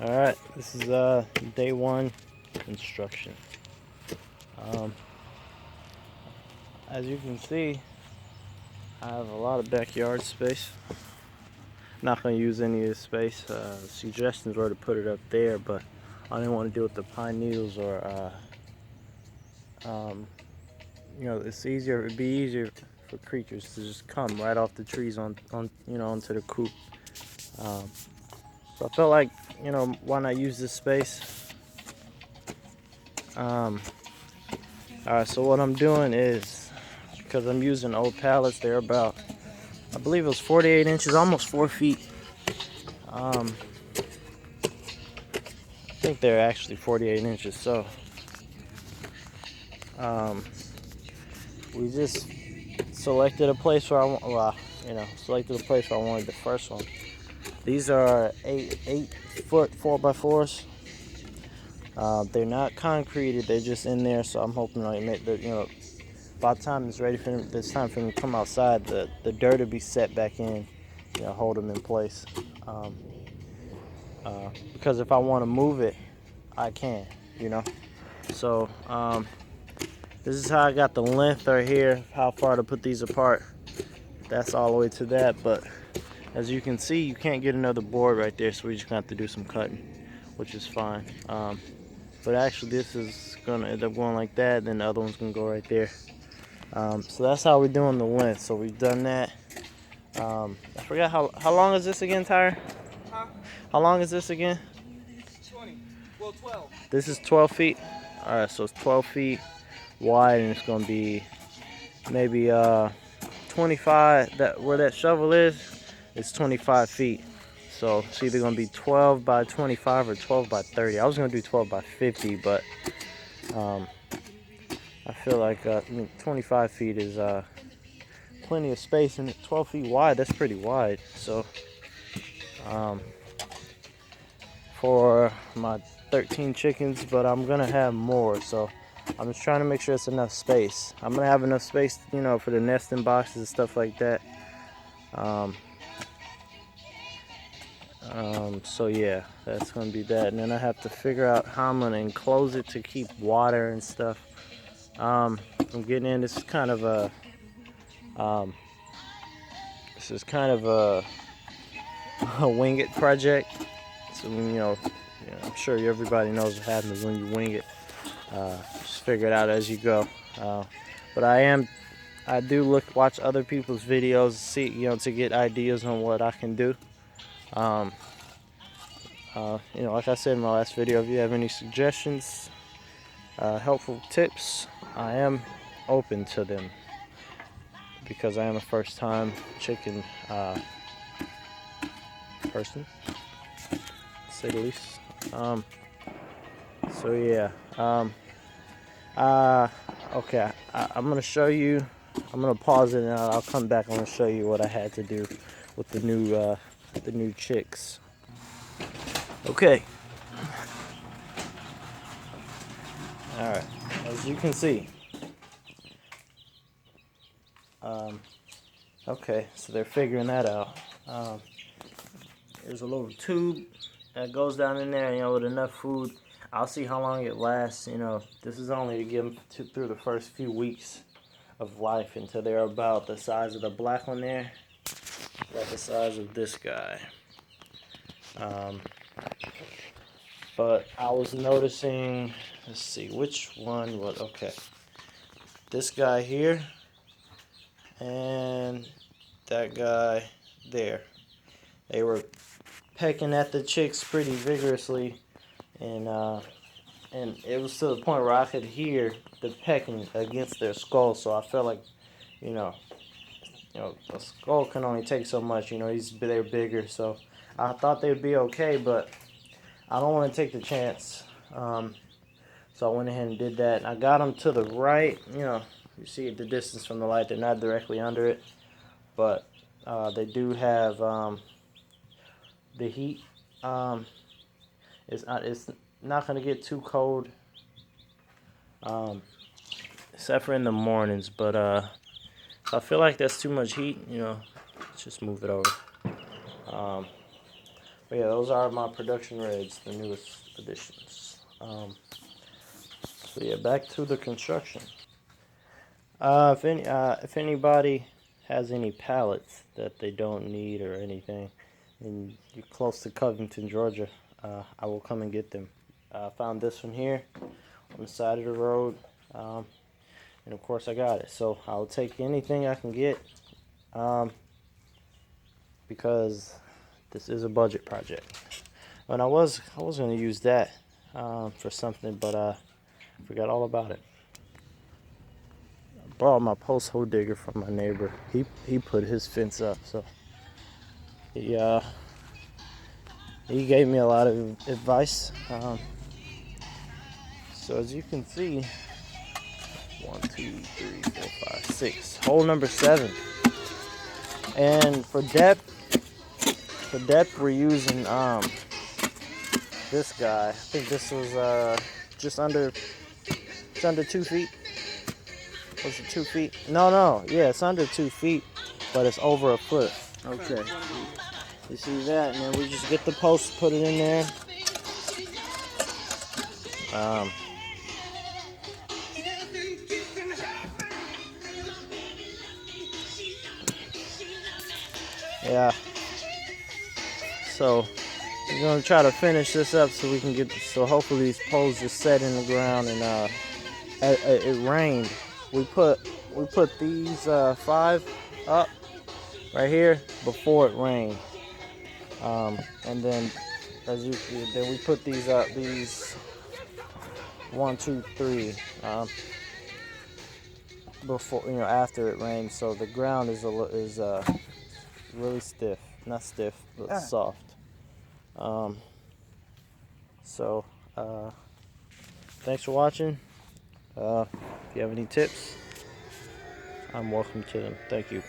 Alright, this is day one construction. Um, as you can see, I have a lot of backyard space. Not going to use any of this space. Suggestions were to put it up there, but I didn't want to deal with the pine needles or it's easier. It'd be easier for creatures to just come right off the trees onto the coop. Um, so I felt like, why not use this space? Alright, so what I'm doing is, because I'm using old pallets, they're about, I believe it was 48 inches, almost 4 feet. I think they're actually 48 inches, so we just selected a place where selected a place where I wanted the first one. These are 8-foot 4x4s. They're not concreted, they're just in there, so I'm hoping by the time it's ready for them, it's time for them to come outside, the dirt will be set back in, hold them in place. Because if I want to move it, I can, So this is how I got the length right here, how far to put these apart. That's all the way to that, but as you can see, you can't get another board right there, so we're just gonna have to do some cutting, which is fine. But actually, this is gonna end up going like that, then the other one's gonna go right there. So that's how we're doing the length. So we've done that. I forgot how long is this again, Tyre? Huh? How long is this again? 20. Well, 12. This is 12 feet. All right, so it's 12 feet wide, and it's gonna be maybe 25. That where that shovel is, it's 25 feet. So it's either gonna be 12 by 25 or 12 by 30. I was gonna do 12 by 50, but I feel like 25 feet is plenty of space, and 12 feet wide, that's pretty wide. So for my 13 chickens, but I'm gonna have more, so I'm just trying to make sure it's enough space. I'm gonna have enough space, for the nesting boxes and stuff like that. So yeah, that's gonna be that, and then I have to figure out how I'm gonna enclose it to keep water and stuff. I'm getting in. This is kind of a a wing it project. So I'm sure everybody knows what happens when you wing it. Just figure it out as you go. But I do watch other people's videos, see to get ideas on what I can do. Like I said in my last video, if you have any suggestions, helpful tips, I am open to them, because I am a first-time chicken person, to say the least. So yeah. Okay. I'm gonna show you. I'm gonna pause it and I'll come back. I'm gonna show you what I had to do with the new chicks. Okay. All right. As you can see. Okay. So they're figuring that out. There's a little tube that goes down in there, with enough food. I'll see how long it lasts. This is only to get them through the first few weeks of life until they're about the size of the black one there, about the size of this guy. But I was noticing, let's see, which one was, okay. This guy here and that guy there. They were pecking at the chicks pretty vigorously, and it was to the point where I could hear the pecking against their skull. So I felt like, a skull can only take so much. They're bigger, so I thought they'd be okay, but I don't want to take the chance. So I went ahead and did that. And I got them to the right. You see the distance from the light. They're not directly under it, but they do have the heat. It's not going to get too cold, except for in the mornings. But if I feel like that's too much heat, just move it over. But yeah, those are my production reds, the newest additions. So yeah, back to the construction. If anybody has any pallets that they don't need or anything, and you're close to Covington, Georgia, I will come and get them. I found this one here on the side of the road, and of course I got it. So I'll take anything I can get, because this is a budget project. And I was going to use that for something, but I forgot all about it. I borrowed my post hole digger from my neighbor. He put his fence up, so he gave me a lot of advice. So as you can see, 1, 2, 3, 4, 5, 6. Hole number 7. And for depth we're using this guy. I think this was just under 2 feet. Was it 2 feet? No. Yeah, it's under 2 feet, but it's over a foot. Okay. You see that? And then we just get the post, put it in there. Yeah. So we're gonna try to finish this up so we can get. So hopefully these poles just set in the ground. And it rained. We put these 5 up right here before it rained. And then then we put these up. These 1, 2, 3. Before, after it rained, so the ground is really stiff, not stiff, but soft. So thanks for watching. If you have any tips, I'm welcome to them. Thank you.